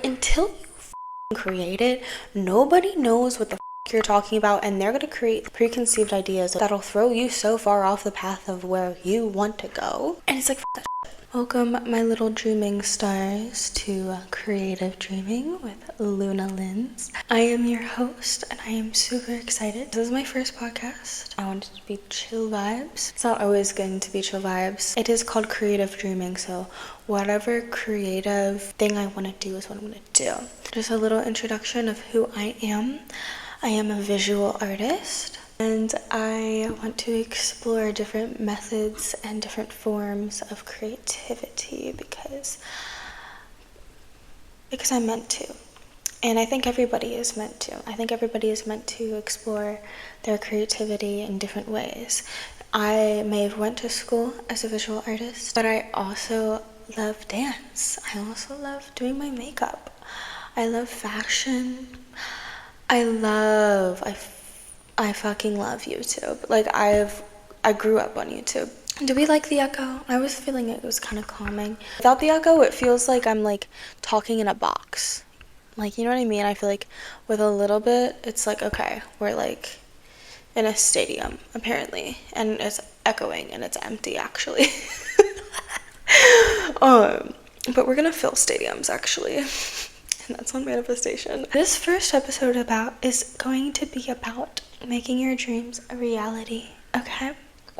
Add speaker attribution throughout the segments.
Speaker 1: until you create it, nobody knows what the you're talking about, and they're going to create preconceived ideas that'll throw you so far off the path of where you want to go. And it's like, that shit. Welcome, my little dreaming stars, to Creative Dreaming with Luna Lins. I am your host, and I am super excited. This is my first podcast. I want it to be chill vibes. It's not always going to be chill vibes. It is called Creative Dreaming, so whatever creative thing I want to do is what I'm going to do. Just a little introduction of who I am. I am a visual artist, and I want to explore different methods and different forms of creativity because I'm meant to. And I think everybody is meant to. I think everybody is meant to explore their creativity in different ways. I may have went to school as a visual artist, but I also love dance. I also love doing my makeup. I love fashion. I fucking love YouTube. Like, I grew up on YouTube. Do we like the echo? I was feeling it was kind of calming. Without the echo, it feels like I'm like talking in a box. Like, you know what I mean? I feel like with a little bit, it's like, okay, we're like in a stadium, apparently. And it's echoing and it's empty, actually. But we're gonna fill stadiums, actually. And that's on manifestation. This first episode is going to be about making your dreams a reality, okay?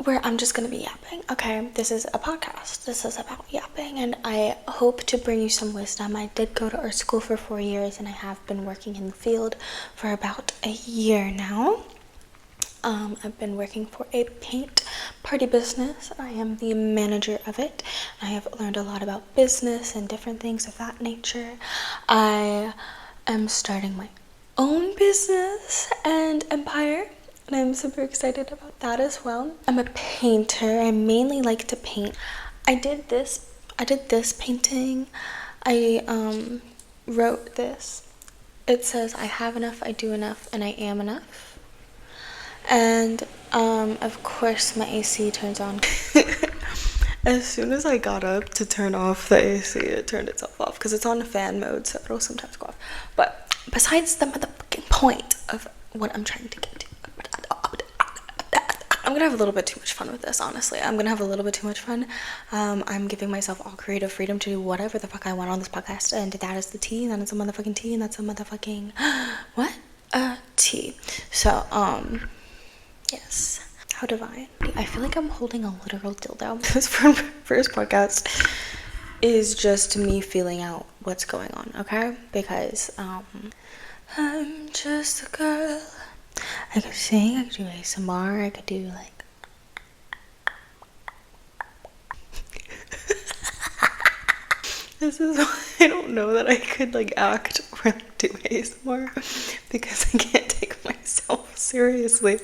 Speaker 1: Where I'm just gonna be yapping, okay? This is a podcast. This is about yapping, and I hope to bring you some wisdom. I did go to art school for 4 years, and I have been working in the field for about a year now. I've been working for a paint party business. I am the manager of it. I have learned a lot about business and different things of that nature. I am starting my own business and empire, and I'm super excited about that as well. I'm a painter. I mainly like to paint. I did this painting. I wrote this. It says, I have enough, I do enough, and I am enough. And of course my AC turns on. As soon as I got up to turn off the AC, it turned itself off because it's on fan mode, so it'll sometimes go off. But besides the motherfucking point of what I'm trying to get to, I'm gonna have a little bit too much fun with this, honestly. I'm gonna have a little bit too much fun. I'm giving myself all creative freedom to do whatever the fuck I want on this podcast, and that is the tea, and that is a motherfucking tea, and that's a motherfucking what? A tea. So, yes. How divine. I feel like I'm holding a literal dildo. This first podcast is just me feeling out what's going on, okay? Because, I'm just a girl. I could sing, I could do ASMR, I could do, like... This is why I don't know that I could, like, act or do ASMR, because I can't take myself seriously.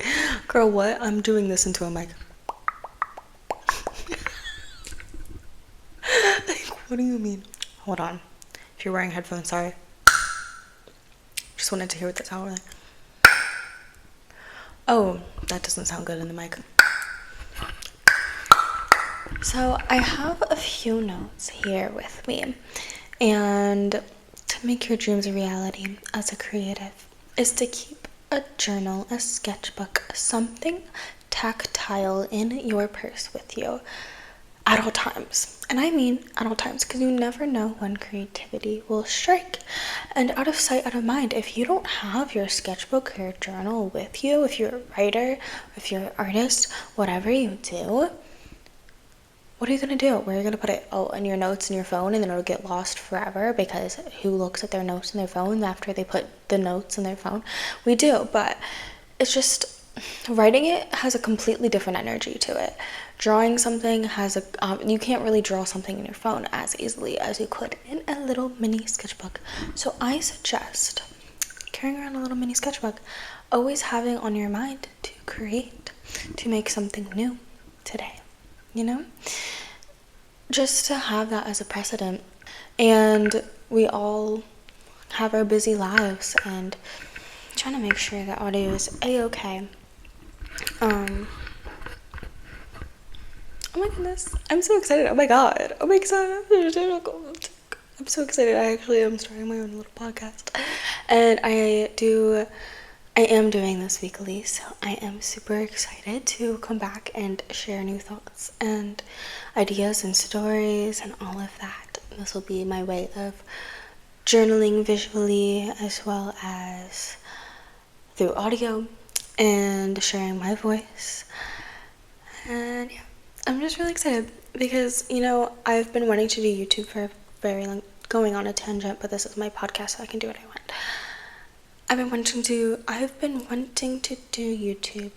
Speaker 1: Girl, what? I'm doing this into a mic. Like, what do you mean? Hold on. If you're wearing headphones, sorry. Just wanted to hear what that sounded like. Oh, that doesn't sound good in the mic. So I have a few notes here with me, and to make your dreams a reality as a creative is to keep a journal, a sketchbook, something tactile in your purse with you at all times. And I mean at all times, because you never know when creativity will strike. And out of sight, out of mind, if you don't have your sketchbook or your journal with you, if you're a writer, if you're an artist, whatever you do, what are you going to do? Where are you going to put it? Oh, in your notes in your phone, and then it'll get lost forever, because who looks at their notes in their phone after they put the notes in their phone? We do, but it's just... writing it has a completely different energy to it. Drawing something has a... you can't really draw something in your phone as easily as you could in a little mini sketchbook. So I suggest carrying around a little mini sketchbook, always having on your mind to create, to make something new today, you know? Just to have that as a precedent. And we all have our busy lives, and trying to make sure that audio is a-okay. Oh my goodness, I'm so excited. Oh my god. I'm so excited. I actually am starting my own little podcast. And I am doing this weekly, so I am super excited to come back and share new thoughts and ideas and stories and all of that. This will be my way of journaling visually as well as through audio and sharing my voice. And yeah, I'm just really excited because, I've been wanting to do YouTube for a very long, going on a tangent, but this is my podcast, so I can do what I want. I've been wanting to do YouTube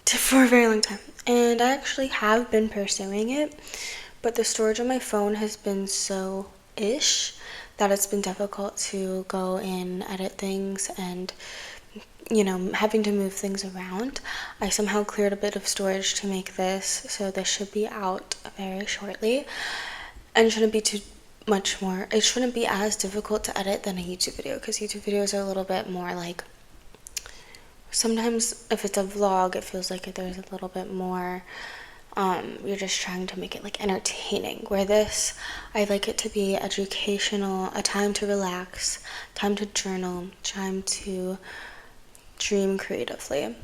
Speaker 1: for a very long time, and I actually have been pursuing it, but the storage on my phone has been so ish that it's been difficult to go and edit things and having to move things around. I somehow cleared a bit of storage to make this, so this should be out very shortly, and it shouldn't be as difficult to edit than a YouTube video, because YouTube videos are a little bit more like, sometimes if it's a vlog, it feels like there's a little bit more, you're just trying to make it like entertaining, where this, I like it to be educational, a time to relax, time to journal, time to dream creatively,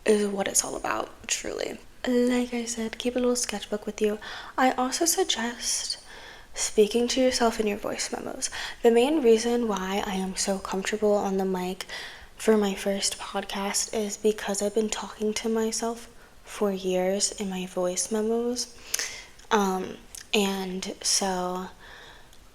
Speaker 1: is what it's all about, truly. Like I said, keep a little sketchbook with you. I also suggest speaking to yourself in your voice memos. The main reason why I am so comfortable on the mic for my first podcast is because I've been talking to myself for years in my voice memos. And so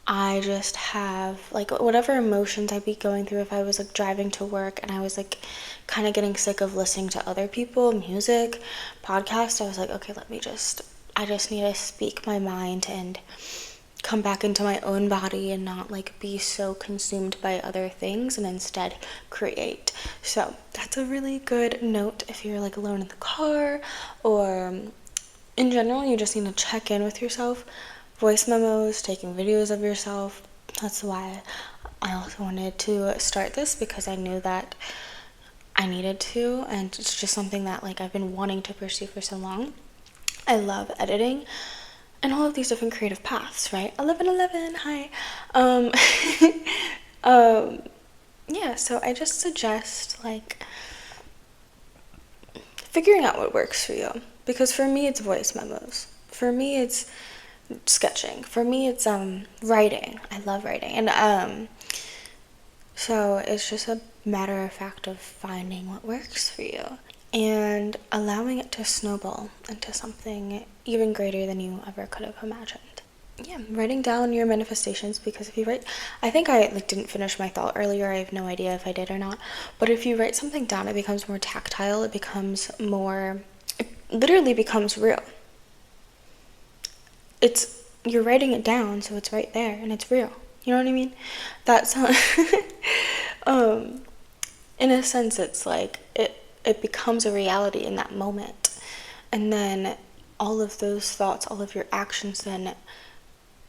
Speaker 1: I just have like whatever emotions I'd be going through, if I was like driving to work and I was like kind of getting sick of listening to other people, music, podcasts, I was like, okay, I just need to speak my mind and come back into my own body and not like be so consumed by other things, and instead create. So that's a really good note if you're like alone in the car, or in general you just need to check in with yourself. Voice memos, taking videos of yourself. That's why I also wanted to start this, because I knew that I needed to, and it's just something that like I've been wanting to pursue for so long. I love editing and all of these different creative paths, right? 1111, hi. Yeah, so I just suggest like figuring out what works for you, because for me it's voice memos. For me it's sketching. For me it's writing. I love writing. And so it's just a matter of fact of finding what works for you and allowing it to snowball into something even greater than you ever could have imagined. Yeah, writing down your manifestations, because if you write, I think I didn't finish my thought earlier, I have no idea if I did or not, but if you write something down, it becomes more tactile, it literally becomes real. You're writing it down, so it's right there and it's real. You know what I mean? That's in a sense, it's like it becomes a reality in that moment, and then all of those thoughts, all of your actions, then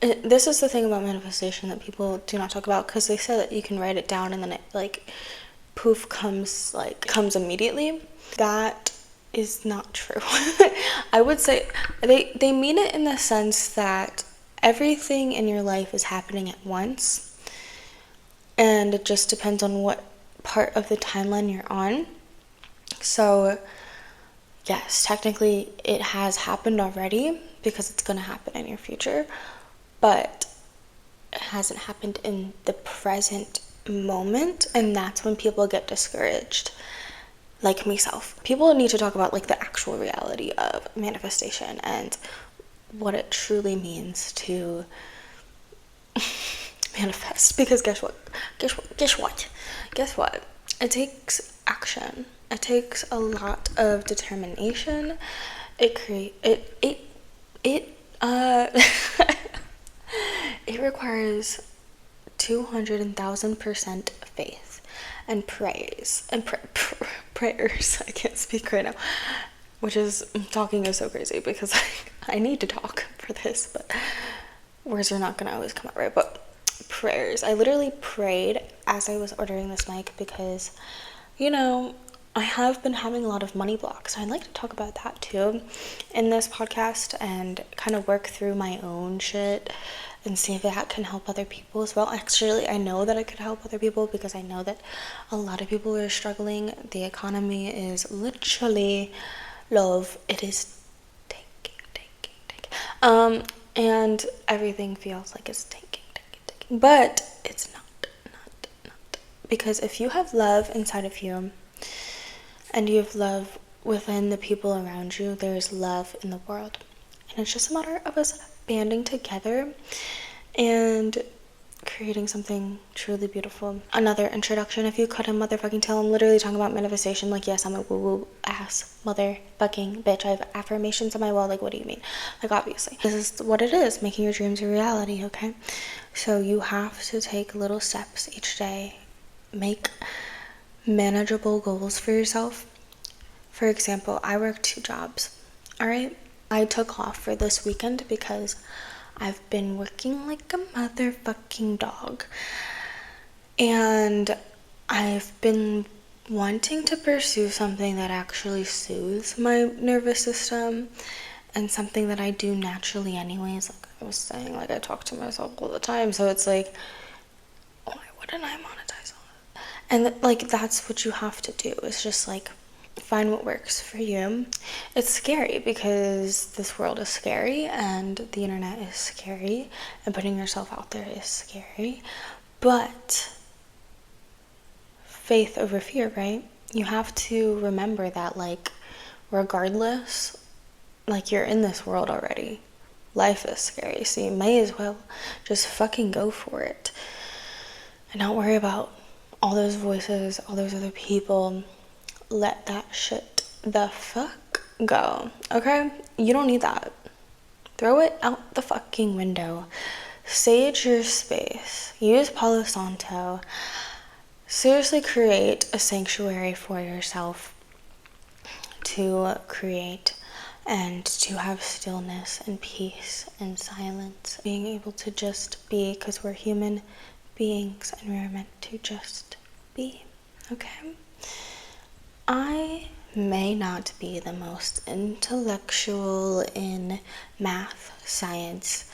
Speaker 1: this is the thing about manifestation that people do not talk about, because they say that you can write it down and then it like poof comes immediately. That is not true. I would say they mean it in the sense that everything in your life is happening at once, and it just depends on what part of the timeline you're on. So yes, technically it has happened already, because it's going to happen in your future, but it hasn't happened in the present moment, and that's when people get discouraged, like myself. People need to talk about like the actual reality of manifestation and what it truly means to manifest, because guess what? It takes action. It takes a lot of determination. It requires 200,000% faith and prayers. I can't speak right now, talking is so crazy because I need to talk for this, but words are not gonna always come out right. But prayers, I literally prayed as I was ordering this mic, because I have been having a lot of money blocks. I'd like to talk about that too in this podcast and kind of work through my own shit and see if that can help other people as well. Actually, I know that it could help other people because I know that a lot of people are struggling. The economy is literally, love, it is tanking. And everything feels like it's tanking. But it's not. Because if you have love inside of you, and you have love within the people around you, there's love in the world. And it's just a matter of us banding together and creating something truly beautiful. Another introduction, if you couldn't motherfucking tell, I'm literally talking about manifestation. Like, yes, I'm a woo-woo ass motherfucking bitch. I have affirmations on my wall. Like, what do you mean? Like, obviously. This is what it is, making your dreams a reality, okay? So you have to take little steps each day. Make manageable goals for yourself. For example, I work 2 jobs, all right? I took off for this weekend because I've been working like a motherfucking dog. And I've been wanting to pursue something that actually soothes my nervous system and something that I do naturally anyways. Like I was saying, like I talk to myself all the time. So it's like, why wouldn't I monetize all of it? And like that's what you have to do. It's just like find what works for you. It's scary because this world is scary and the internet is scary and putting yourself out there is scary. But faith over fear, right? You have to remember that, like, regardless, like, you're in this world already. Life is scary, so you may as well just fucking go for it and not worry about all those voices, all those other people. Let that shit the fuck go, okay? You don't need that. Throw it out the fucking window. Sage your space. Use Palo Santo. Seriously create a sanctuary for yourself to create and to have stillness and peace and silence. Being able to just be, because we're human beings and we're meant to just be, okay? I may not be the most intellectual in math, science,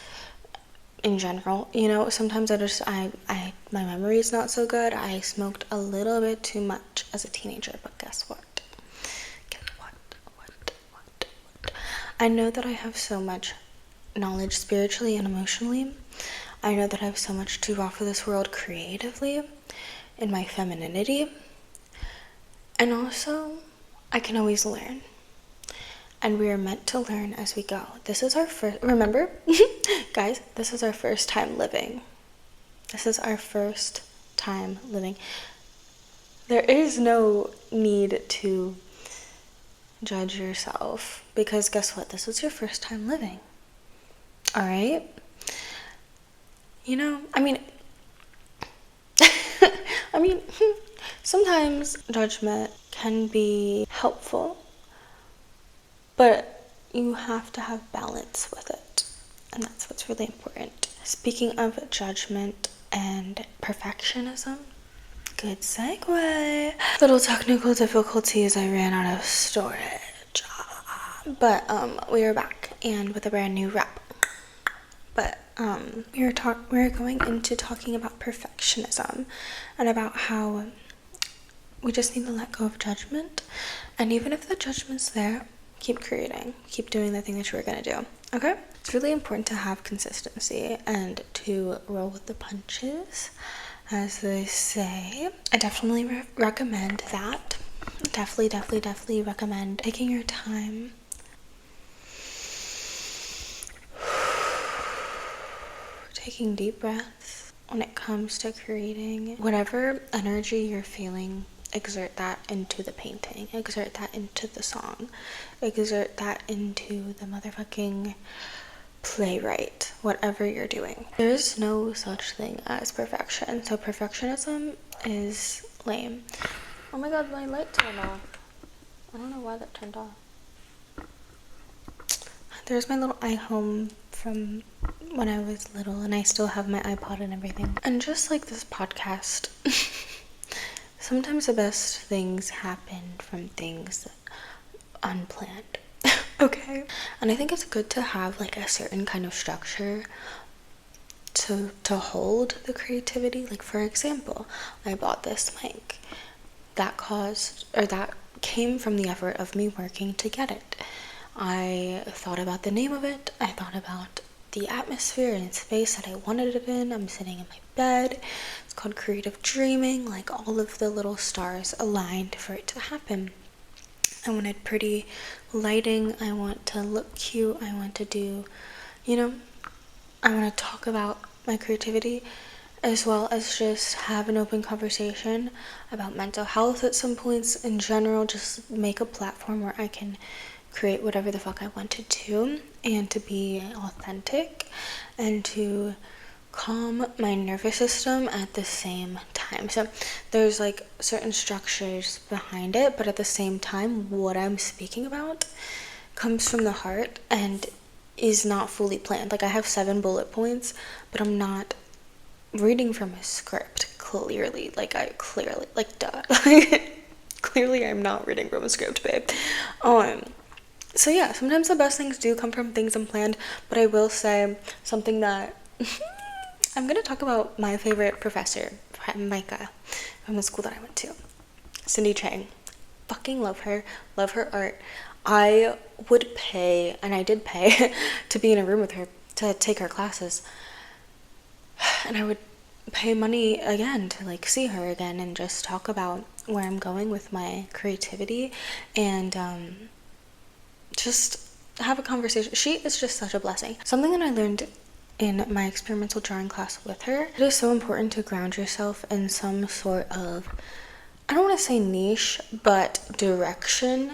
Speaker 1: in general. You know, sometimes my memory is not so good. I smoked a little bit too much as a teenager, but guess what? I know that I have so much knowledge spiritually and emotionally. I know that I have so much to offer this world creatively, in my femininity. And also, I can always learn. And we are meant to learn as we go. This is our first, remember, guys, this is our first time living. This is our first time living. There is no need to judge yourself because guess what? This is your first time living. All right? You know, I mean, sometimes judgment can be helpful, but you have to have balance with it, and that's what's really important. Speaking of judgment and perfectionism, good segue. Little technical difficulties, I ran out of storage, but we are back and with a brand new wrap. But we're going into talking about perfectionism and about how we just need to let go of judgment, and even if the judgment's there, keep creating, keep doing the thing that you were gonna do, okay? It's really important to have consistency and to roll with the punches, as they say. I definitely recommend that. Definitely recommend taking your time. Taking deep breaths when it comes to creating whatever energy you're feeling. Exert that into the painting, exert that into the song, exert that into the motherfucking playwright, whatever you're doing. There's no such thing as perfection, so perfectionism is lame. Oh my god, my light turned off. I don't know why that turned off. There's my little iHome from when I was little, and I still have my iPod and everything. And just like this podcast, sometimes the best things happen from things unplanned. Okay? And I think it's good to have like a certain kind of structure to hold the creativity. Like, for example, I bought this mic. That came from the effort of me working to get it. I thought about the name of it. I thought about the atmosphere and space that I wanted it in. I'm sitting in my bed. It's called creative dreaming. Like, all of the little stars aligned for it to happen. I wanted pretty lighting. I want to look cute. I want to do, I want to talk about my creativity, as well as just have an open conversation about mental health at some points in general. Just make a platform where I can create whatever the fuck I want to do, and to be authentic, and to calm my nervous system at the same time. So there's like certain structures behind it, but at the same time, what I'm speaking about comes from the heart and is not fully planned. Like, I have 7 bullet points, but I'm not reading from a script, clearly. Duh. Clearly I'm not reading from a script, babe. So yeah, sometimes the best things do come from things unplanned, but I will say something that I'm gonna talk about my favorite professor, Micah, from the school that I went to, Cindy Chang. Fucking love her art. I would pay, and I did pay, to be in a room with her, to take her classes. And I would pay money again to like see her again and just talk about where I'm going with my creativity, and just have a conversation. She is just such a blessing. Something that I learned in my experimental drawing class with her, it is so important to ground yourself in some sort of, I don't want to say niche, but direction.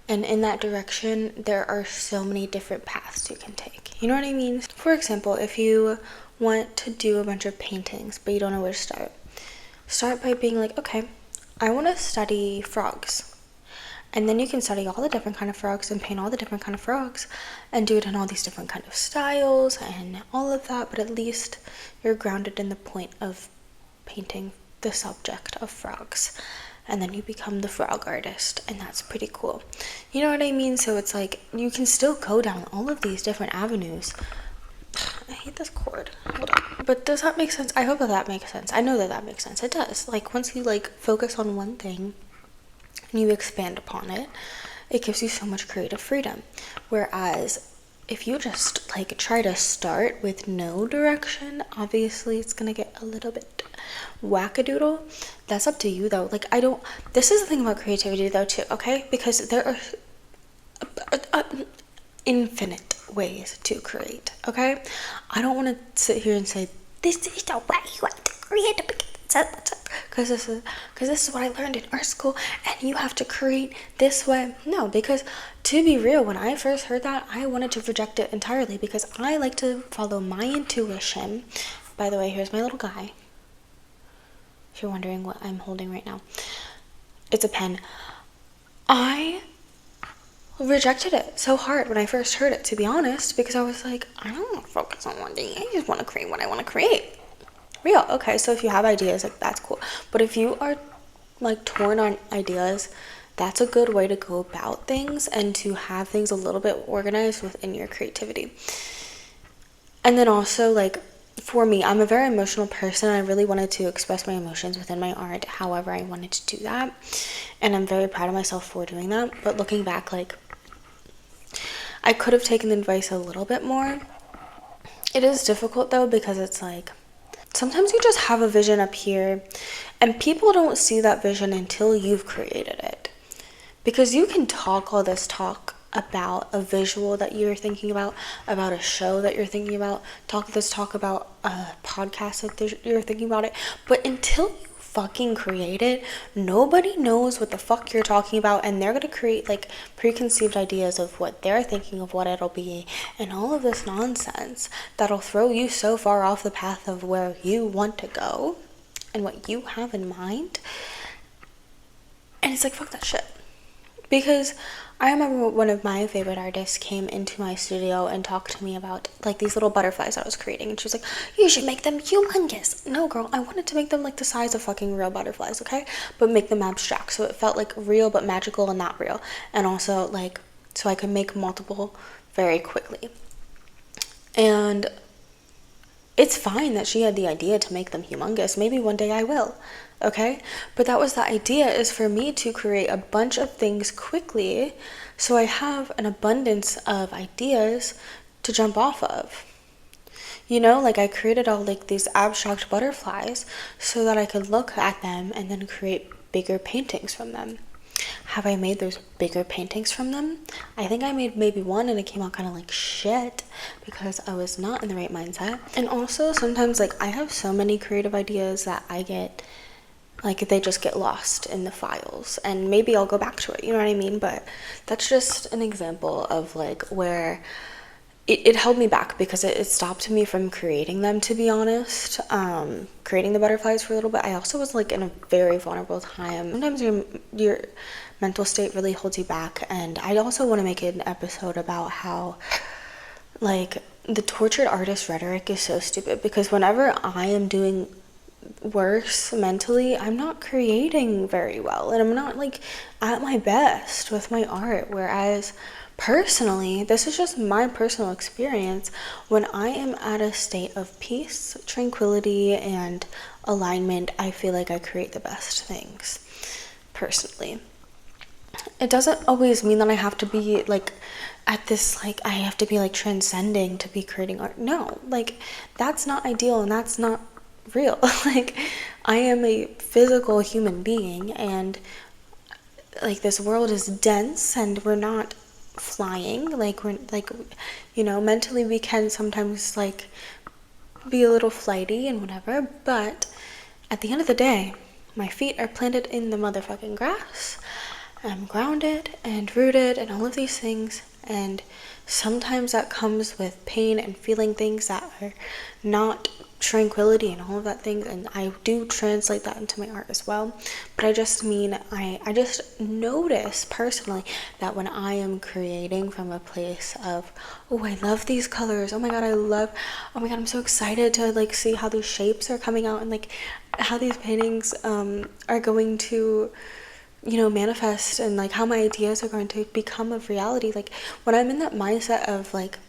Speaker 1: And in that direction, there are so many different paths you can take. You know what I mean? For example, if you want to do a bunch of paintings, but you don't know where to start by being like, okay, I want to study frogs. And then you can study all the different kind of frogs and paint all the different kind of frogs and do it in all these different kind of styles and all of that. But at least you're grounded in the point of painting the subject of frogs. And then you become the frog artist, and that's pretty cool. You know what I mean? So it's like, you can still go down all of these different avenues. I hate this cord. Hold on. But does that make sense? I hope that makes sense. I know that makes sense. It does. Like, once you like focus on one thing and you expand upon it, it gives you so much creative freedom. Whereas if you just like try to start with no direction, obviously it's gonna get a little bit wackadoodle. That's up to you though. Like, this is the thing about creativity though too, okay? Because there are infinite ways to create, okay? I don't want to sit here and say, this is the way you have to create, because this is what I learned in art school, and you have to create this way. No, because to be real, when I first heard that, I wanted to reject it entirely, because I like to follow my intuition. By the way, here's my little guy. If you're wondering what I'm holding right now, it's a pen. I rejected it so hard when I first heard it, to be honest, because I was like, I don't want to focus on one thing. I just want to create what I want to create. Real. Okay, so if you have ideas, like, that's cool. But if you are like torn on ideas, that's a good way to go about things, and to have things a little bit organized within your creativity. And then also, like, for me, I'm a very emotional person. I really wanted to express my emotions within my art however I wanted to do that, and I'm very proud of myself for doing that. But looking back, like, I could have taken the advice a little bit more. It is difficult though, because it's like, sometimes you just have a vision up here and people don't see that vision until you've created it. Because you can talk all this talk about a visual that you're thinking about a show that you're thinking about, talk about a podcast that you're thinking about it, but until you fucking create it, nobody knows what the fuck you're talking about, and they're gonna create like preconceived ideas of what they're thinking of what it'll be, and all of this nonsense that'll throw you so far off the path of where you want to go and what you have in mind. And it's like, fuck that shit. Because I remember one of my favorite artists came into my studio and talked to me about like these little butterflies I was creating, and she was like, you should make them humongous. No, girl, I wanted to make them like the size of fucking real butterflies, okay? But make them abstract, so it felt like real but magical and not real. And also like, so I could make multiple very quickly. And it's fine that she had the idea to make them humongous. Maybe one day I will, okay? But that was the idea, is for me to create a bunch of things quickly so I have an abundance of ideas to jump off of. You know, like I created all like these abstract butterflies so that I could look at them and then create bigger paintings from them. Have I made those bigger paintings from them? I think I made maybe one and it came out kind of like shit because I was not in the right mindset. And also sometimes like I have so many creative ideas that I get, like they just get lost in the files and maybe I'll go back to it, you know what I mean? But that's just an example of like where it held me back because it stopped me from creating them, to be honest. Creating the butterflies for a little bit. I also was like in a very vulnerable time. Sometimes your mental state really holds you back, and I also want to make an episode about how like the tortured artist rhetoric is so stupid, because whenever I am doing worse mentally, I'm not creating very well and I'm not like at my best with my art. Whereas personally, this is just my personal experience, when I am at a state of peace, tranquility, and alignment, I feel like I create the best things personally. It doesn't always mean that I have to be like at this, like I have to be like transcending to be creating art. No, like that's not ideal and that's not real. Like I am a physical human being, and like this world is dense and we're not flying. Like we're like, you know, mentally we can sometimes like be a little flighty and whatever, but at the end of the day, my feet are planted in the motherfucking grass. I'm grounded and rooted and all of these things, and sometimes that comes with pain and feeling things that are not tranquility and all of that things, and I do translate that into my art as well. But I just mean I just notice personally that when I am creating from a place of, oh, I love these colors, oh my god, I'm so excited to like see how these shapes are coming out and like how these paintings are going to, you know, manifest, and like how my ideas are going to become of reality. Like when I'm in that mindset of like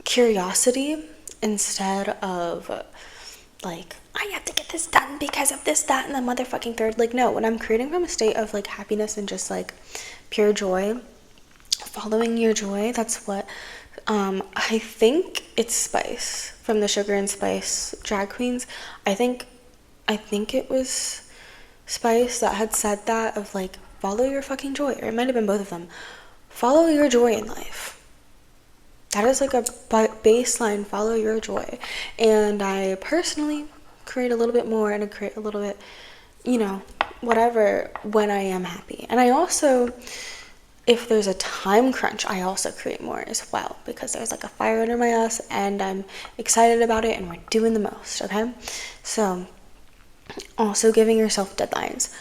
Speaker 1: curiosity instead of like I have to get this done because of this, that, and the motherfucking third. Like no, when I'm creating from a state of like happiness and just like pure joy, following your joy, that's what I think it's Spice from the Sugar and Spice drag queens. I think it was Spice that had said that, of like follow your fucking joy, or it might have been both of them. Follow your joy in life. That is like a baseline, follow your joy. And I personally create a little bit more and I create a little bit, you know, whatever, when I am happy. And I also, if there's a time crunch, I also create more as well, because there's like a fire under my ass and I'm excited about it and we're doing the most, okay? So also giving yourself deadlines.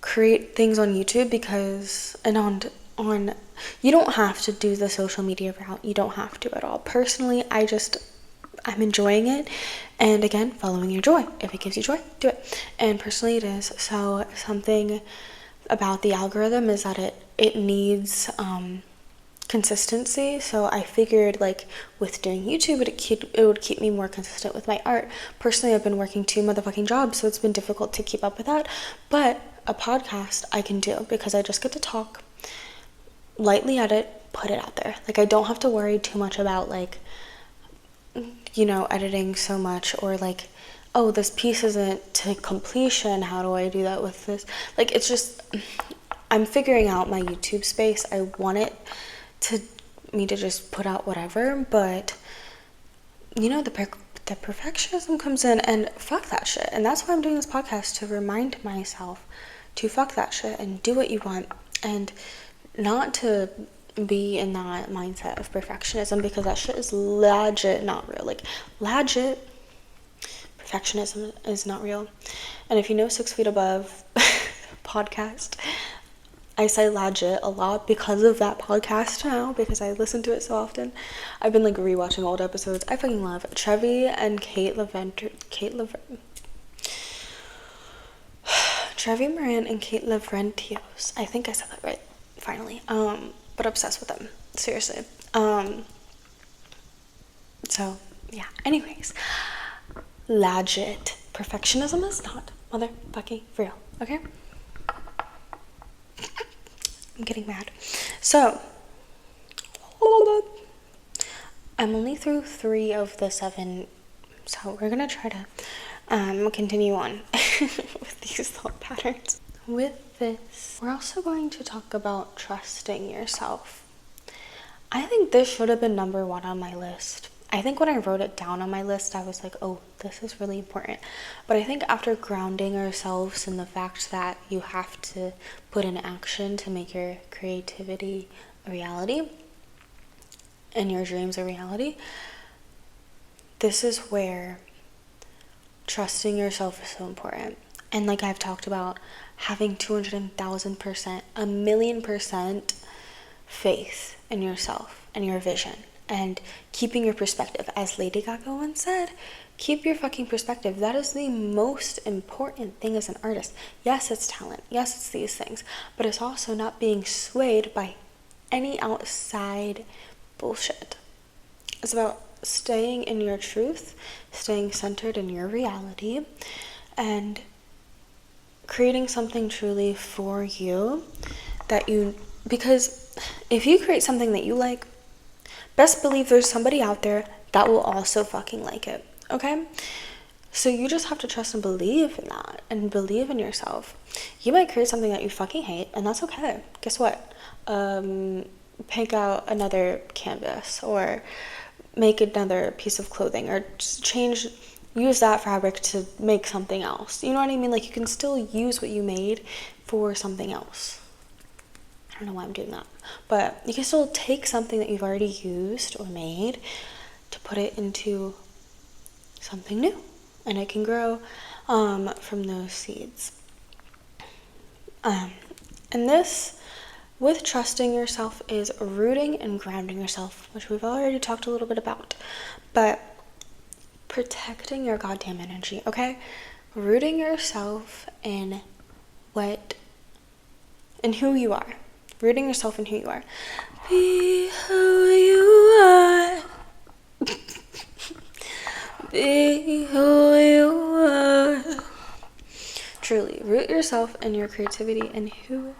Speaker 1: Create things on YouTube, because and on you don't have to do the social media route. You don't have to at all. Personally, I'm enjoying it, and again, following your joy. If it gives you joy, do it. And personally it is. So something about the algorithm is that it needs consistency. So I figured like with doing YouTube, it would keep me more consistent with my art. Personally, I've been working 2 motherfucking jobs, so it's been difficult to keep up with that. But a podcast I can do, because I just get to talk, lightly edit, put it out there. Like I don't have to worry too much about like, you know, editing so much, or like, oh, this piece isn't to completion, how do I do that with this? Like it's just, I'm figuring out my YouTube space. I want it to me to just put out whatever, but you know, the perfectionism comes in, and fuck that shit. And that's why I'm doing this podcast, to remind myself to fuck that shit and do what you want, and not to be in that mindset of perfectionism, because that shit is legit not real. Like legit perfectionism is not real. And if you know 6 Feet Above podcast, I say legit a lot because of that podcast now, because I listen to it so often. I've been like rewatching old episodes. I fucking love Trevi and Trevi Moran and Kate Lavrentios. I think I said that right, finally. But obsessed with them, seriously. So Yeah, anyways, legit. Perfectionism is not motherfucking real, okay? I'm getting mad. So, I'm only through 3 of the 7, so we're gonna try to continue on with these thought patterns. With this, we're also going to talk about trusting yourself. I think this should have been number 1 on my list. I think when I wrote it down on my list, I was like, oh, this is really important. But I think after grounding ourselves in the fact that you have to put in action to make your creativity a reality and your dreams a reality, this is where trusting yourself is so important. And like I've talked about, having 200,000%, 1,000,000% faith in yourself and your vision, and keeping your perspective. As Lady Gaga once said, keep your fucking perspective. That is the most important thing as an artist. Yes, it's talent. Yes, it's these things. But it's also not being swayed by any outside bullshit. It's about staying in your truth, staying centered in your reality, and creating something truly for you because if you create something that you like, best believe there's somebody out there that will also fucking like it, okay? So you just have to trust and believe in that and believe in yourself. You might create something that you fucking hate, and that's okay. Guess what? Pick out another canvas or make another piece of clothing or just use that fabric to make something else. You know what I mean? Like, you can still use what you made for something else. I don't know why I'm doing that. But you can still take something that you've already used or made to put it into something new. And it can grow from those seeds. And this, with trusting yourself, is rooting and grounding yourself, which we've already talked a little bit about. But protecting your goddamn energy, okay? Rooting yourself in who you are. Rooting yourself in who you are. Be who you are. Be who you are. Truly, root yourself in your creativity and who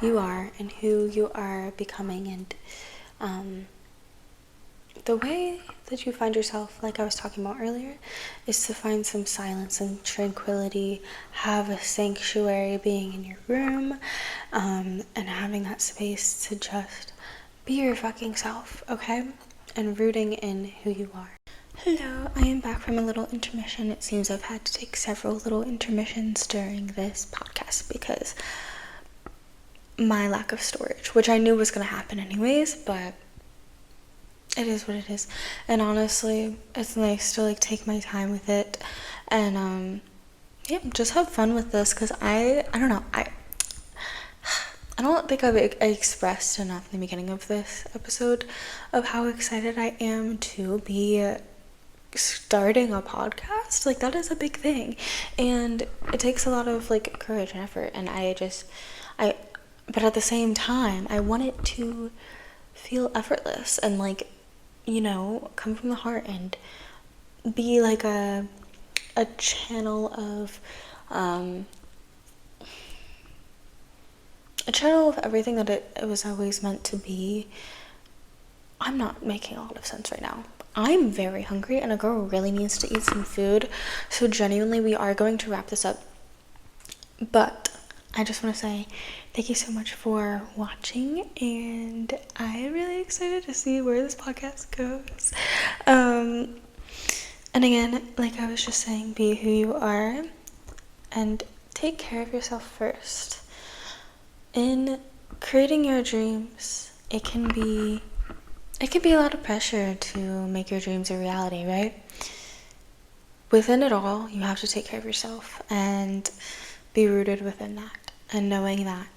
Speaker 1: you are and who you are becoming, and the way that you find yourself, like I was talking about earlier, is to find some silence and tranquility, have a sanctuary being in your room, and having that space to just be your fucking self, okay? And rooting in who you are. Hello, I am back from a little intermission. It seems I've had to take several little intermissions during this podcast because my lack of storage, which I knew was going to happen anyways, but it is what it is. And honestly, it's nice to like take my time with it and just have fun with this, because I don't know, I don't think I expressed enough in the beginning of this episode of how excited I am to be starting a podcast. Like, that is a big thing, and it takes a lot of like courage and effort, and but at the same time, I want it to feel effortless and like, come from the heart and be like a channel of everything that it was always meant to be. I'm not making a lot of sense right now. I'm very hungry and a girl really needs to eat some food. So genuinely, we are going to wrap this up. But I just want to say thank you so much for watching, and I'm really excited to see where this podcast goes. And again, like I was just saying, be who you are and take care of yourself first. In creating your dreams, it can be a lot of pressure to make your dreams a reality, right? Within it all, you have to take care of yourself and be rooted within that, and knowing that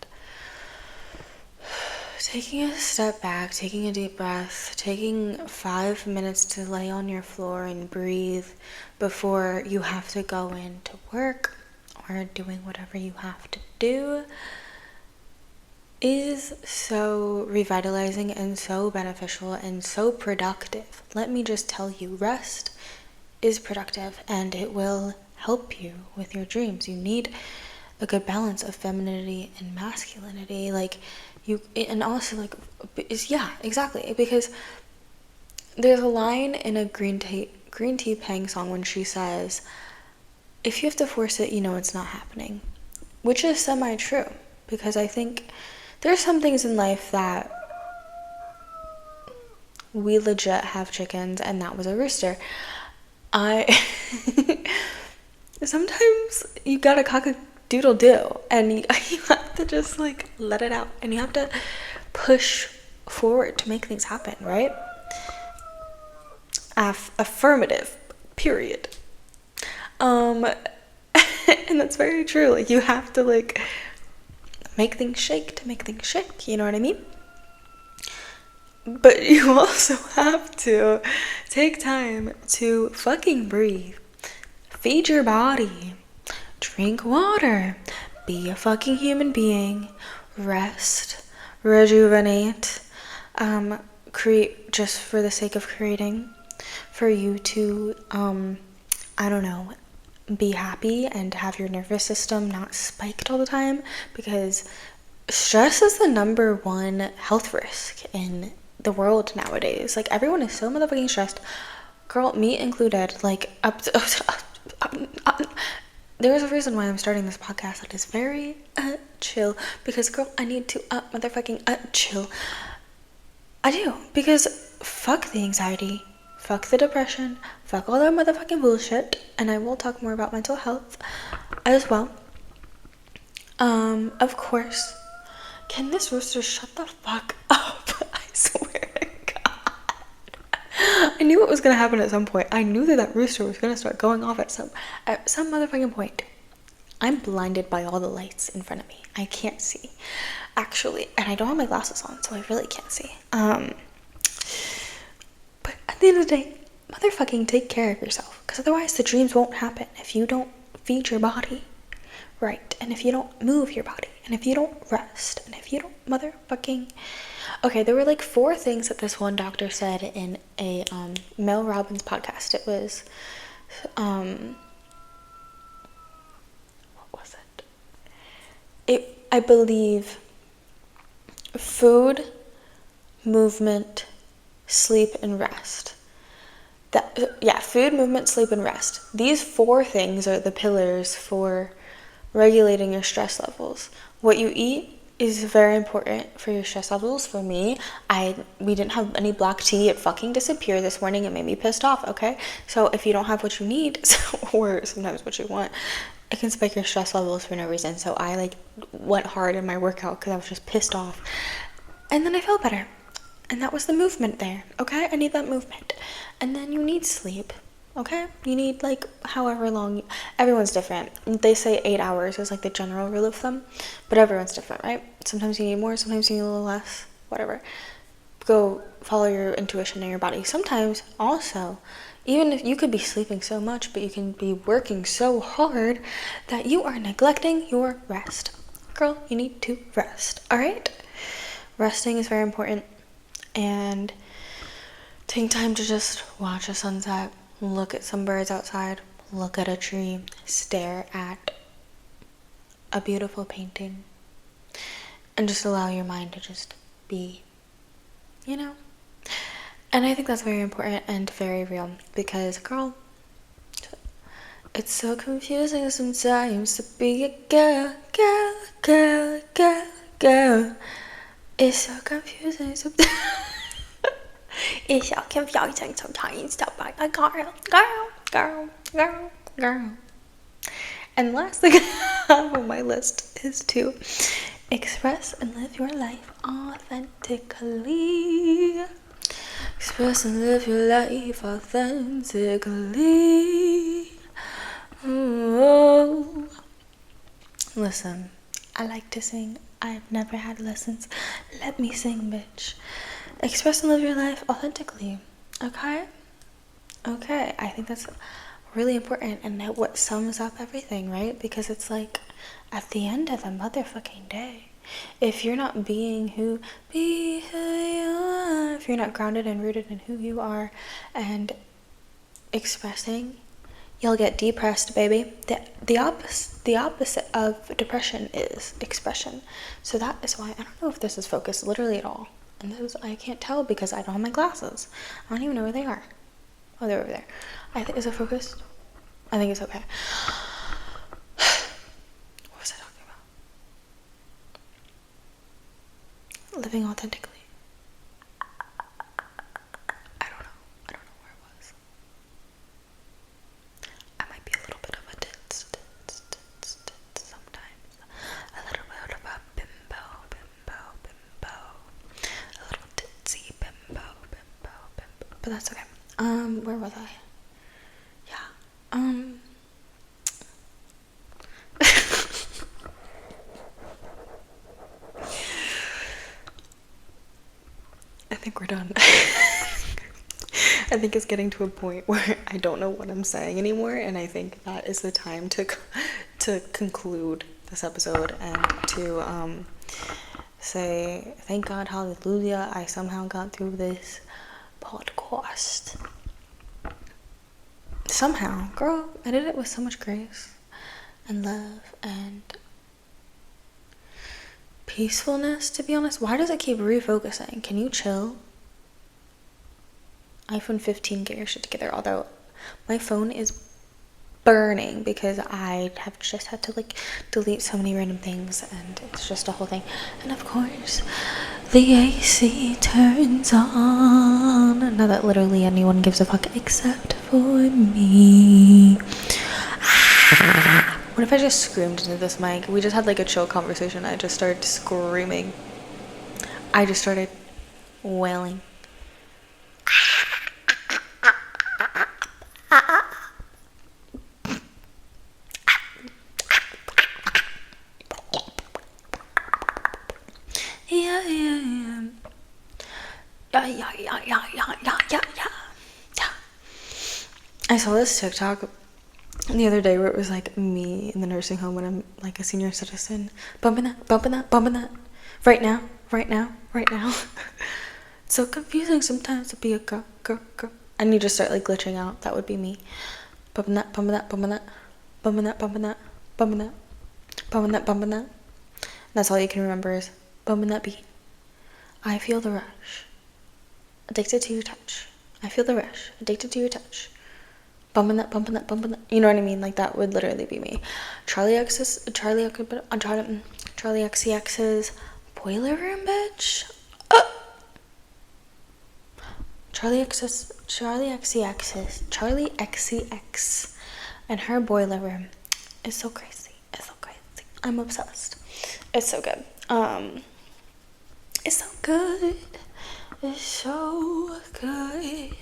Speaker 1: taking a step back, taking a deep breath, taking 5 minutes to lay on your floor and breathe before you have to go into work or doing whatever you have to do is so revitalizing and so beneficial and so productive. Let me just tell you, rest is productive and it will help you with your dreams. You need a good balance of femininity and masculinity, like you, and also like yeah, exactly, because there's a line in a Green Tea Peng song when she says, if you have to force it, you know it's not happening, which is semi-true, because I think there's some things in life that we legit have chickens, and that was a rooster. I sometimes you gotta cock a doodle do, and you have to just like let it out, and you have to push forward to make things happen, right? Affirmative, period. And that's very true. Like, you have to like make things shake to make things shake, you know what I mean? But you also have to take time to fucking breathe, feed your body, drink water, be a fucking human being, rest, rejuvenate, create just for the sake of creating, for you to, I don't know, be happy and have your nervous system not spiked all the time, because stress is the number one health risk in the world nowadays. Like, everyone is so motherfucking stressed, girl, me included. Like, there's a reason why I'm starting this podcast that is very chill, because girl, I need to motherfucking chill. I do, because fuck the anxiety, fuck the depression, fuck all that motherfucking bullshit, and I will talk more about mental health as well. Of course. Can this rooster shut the fuck up? I swear to God. I knew it was gonna happen at some point. I knew that rooster was gonna start going off at some motherfucking point. I'm blinded by all the lights in front of me. I can't see, actually, and I don't have my glasses on, so I really can't see. But at the end of the day, motherfucking take care of yourself, because otherwise the dreams won't happen if you don't feed your body right, and if you don't move your body, and if you don't rest, and if you don't motherfucking... Okay, there were like 4 things that this one doctor said in a Mel Robbins podcast. It was what was it? I believe food, movement, sleep, and rest. Food, movement, sleep, and rest. These 4 things are the pillars for regulating your stress levels. What you eat is very important for your stress levels. For me, we didn't have any black tea. It fucking disappeared this morning. It made me pissed off, okay? So if you don't have what you need, or sometimes what you want, it can spike your stress levels for no reason. So I like went hard in my workout because I was just pissed off. And then I felt better. And that was the movement there, okay? I need that movement. And then you need sleep. Okay, you need like however long. Everyone's different. They say 8 hours is like the general rule of thumb, but everyone's different, right? Sometimes you need more, sometimes you need a little less, whatever. Go follow your intuition and your body. Sometimes also, even if you could be sleeping so much, but you can be working so hard that you are neglecting your rest. Girl, you need to rest, all right? Resting is very important, and take time to just watch a sunset. Look at some birds outside, look at a tree, stare at a beautiful painting, and just allow your mind to just be, you know? And I think that's very important and very real, because, girl, it's so confusing sometimes to be a girl. It's so confusing sometimes. It's so confusing sometimes to be a girl. And last thing I have on my list is to express and live your life authentically. Express and live your life authentically. Oh. Listen, I like to sing. I've never had lessons. Let me sing, bitch. Express and live your life authentically. Okay? Okay, I think that's really important, and that what sums up everything, right? Because it's like, at the end of the motherfucking day, If you're not be who you are, if you're not grounded and rooted in who you are and expressing, you'll get depressed, baby. The opposite of depression is expression. So that is why I don't know if this is focused literally at all. And this is, I can't tell because I don't have my glasses. I don't even know where they are. Oh, they're over there. Is it focused? I think it's okay. What was I talking about? Living authentically. I don't know where it was. I might be a little bit of a tits sometimes. A little bit of a bimbo. A little titsy bimbo. But that's okay. Where was I? Yeah. I think we're done. I think it's getting to a point where I don't know what I'm saying anymore, and I think that is the time to conclude this episode and to say thank God, hallelujah, I somehow got through this podcast. Somehow, girl, I did it with so much grace and love and peacefulness, to be honest. Why does it keep refocusing? Can you chill? iPhone 15, get your shit together. Although my phone is burning because I have just had to delete so many random things, and it's just a whole thing. And of course the AC turns on. Not that literally anyone gives a fuck except for me. What if I just screamed into this mic? We just had a chill conversation. I just started screaming. I just started wailing. Yeah. I saw this TikTok the other day where it was me in the nursing home when I'm a senior citizen, bumping that, right now. It's so confusing sometimes to be a girl. And you just start glitching out. That would be me. Bumping that. And that's all you can remember is bumping that beat. I feel the rush. Addicted to your touch. I feel the rush. Addicted to your touch. Bumping that. You know what I mean? That would literally be me. Charlie XCX's boiler room, bitch. Charlie XCX and her boiler room is so crazy. I'm obsessed. It's so good. It's so good.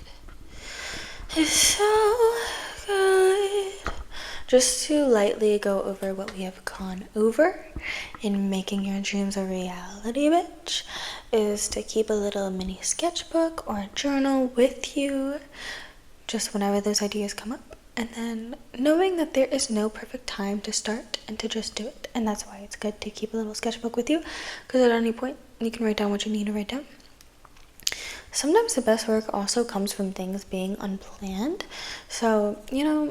Speaker 1: Just to lightly go over what we have gone over in making your dreams a reality, bitch, is to keep a little mini sketchbook or a journal with you just whenever those ideas come up, and then knowing that there is no perfect time to start and to just do it. And that's why it's good to keep a little sketchbook with you, because at any point you can write down what you need to write down. Sometimes the best work also comes from things being unplanned. So,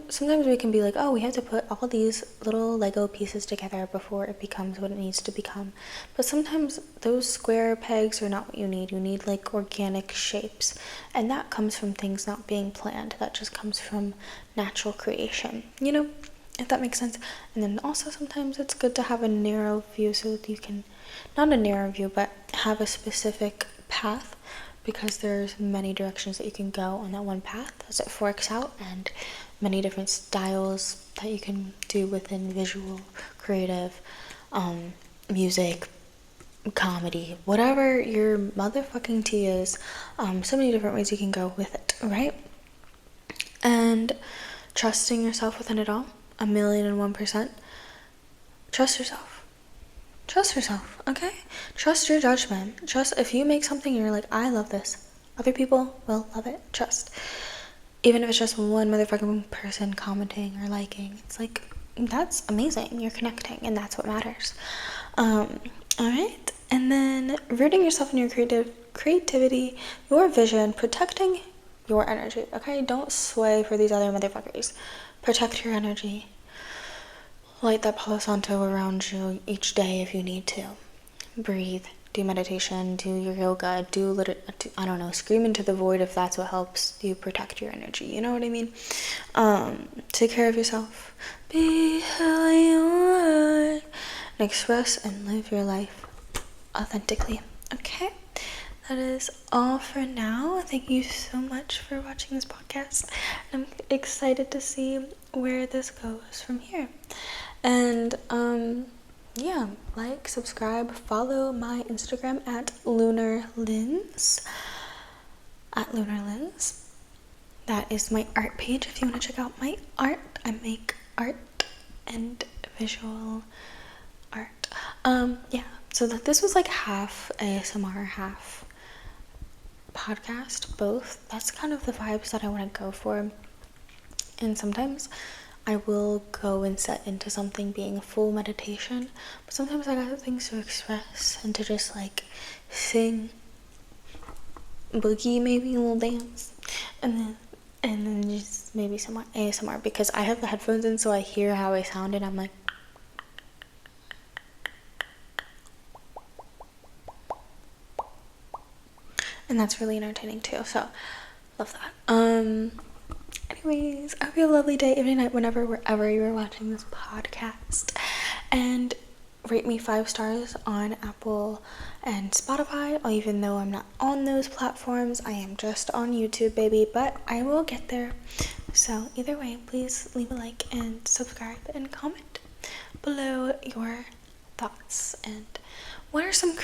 Speaker 1: sometimes we can be we have to put all these little Lego pieces together before it becomes what it needs to become. But sometimes those square pegs are not what you need. You need organic shapes. And that comes from things not being planned. That just comes from natural creation, if that makes sense. And then also sometimes it's good to have a narrow view so that you can, not a narrow view, but have a specific path, because there's many directions that you can go on that one path as it forks out, and many different styles that you can do within visual, creative, music, comedy, whatever your motherfucking tea is. So many different ways you can go with it, right? And trusting yourself within it all, 1,001%. Trust yourself, okay? Trust your judgment. Trust if you make something and you're I love this, other people will love it. Trust. Even if it's just one motherfucking person commenting or liking, it's that's amazing. You're connecting, and that's what matters. All right, and then rooting yourself in your creativity, your vision, protecting your energy. Okay, don't sway for these other motherfuckers. Protect your energy. Light that Palo Santo around you each day if you need to. Breathe. Do meditation. Do your yoga. I don't know. Scream into the void if that's what helps you protect your energy. You know what I mean? Take care of yourself. Be who you are. And express and live your life authentically. Okay? That is all for now. Thank you so much for watching this podcast. I'm excited to see where this goes from here. And yeah, like, subscribe, follow my Instagram at LunarLinz. At LunarLinz. That is my art page if you want to check out my art. I make art and visual art. Yeah, so this was like half ASMR, half podcast, both. That's kind of the vibes that I want to go for. And sometimes I will go and set into something being full meditation, but sometimes I got things to express and to just like sing, boogie, maybe a little dance, and then just maybe some ASMR, because I have the headphones in, so I hear how I sound and I'm like, and that's really entertaining too, so love that. Anyways, I hope you have a lovely day, evening, night, wherever you are watching this podcast, and rate me 5 stars on Apple and Spotify. Even though I'm not on those platforms, I am just on YouTube, baby, but I will get there. So either way, please leave a like and subscribe and comment below your thoughts and what are some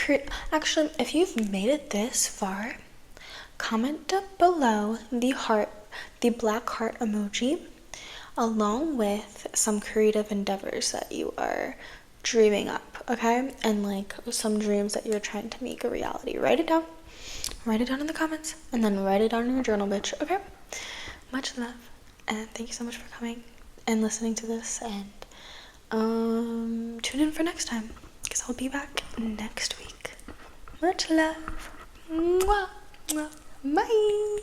Speaker 1: actually, if you've made it this far, comment below the black heart emoji, along with some creative endeavors that you are dreaming up, okay? And like some dreams that you're trying to make a reality. Write it down in the comments, and then write it down in your journal, bitch. Okay? Much love, and thank you so much for coming and listening to this, and tune in for next time, because I'll be back next week. Much love. Mwah. Mwah. Bye.